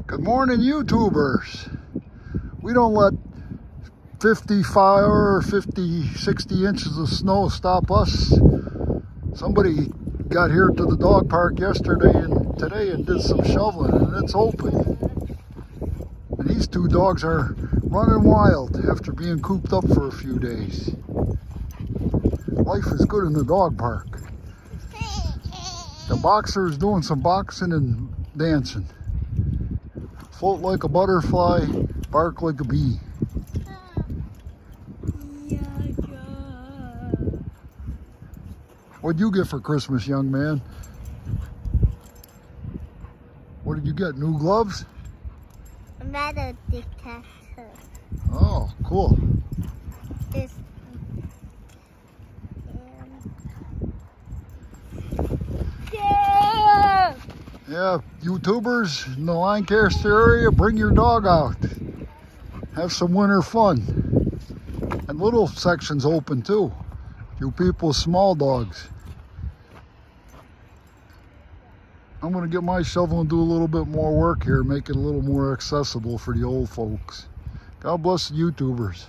Good morning, YouTubers. We don't let 55 or 50, 60 inches of snow stop us. Somebody got here to the dog park yesterday and today and did some shoveling, and it's open. And these two dogs are running wild after being cooped up for a few days. Life is good in the dog park. The boxer is doing some boxing and dancing. Float like a butterfly, bark like a bee. What'd you get for Christmas, young man? What did you get? New gloves? A metal detector. Oh, cool. This. Yeah, YouTubers in the Lancaster area, bring your dog out. Have some winter fun. And little sections open too. You people with small dogs. I'm gonna get my shovel and do a little bit more work here, make it a little more accessible for the old folks. God bless the YouTubers.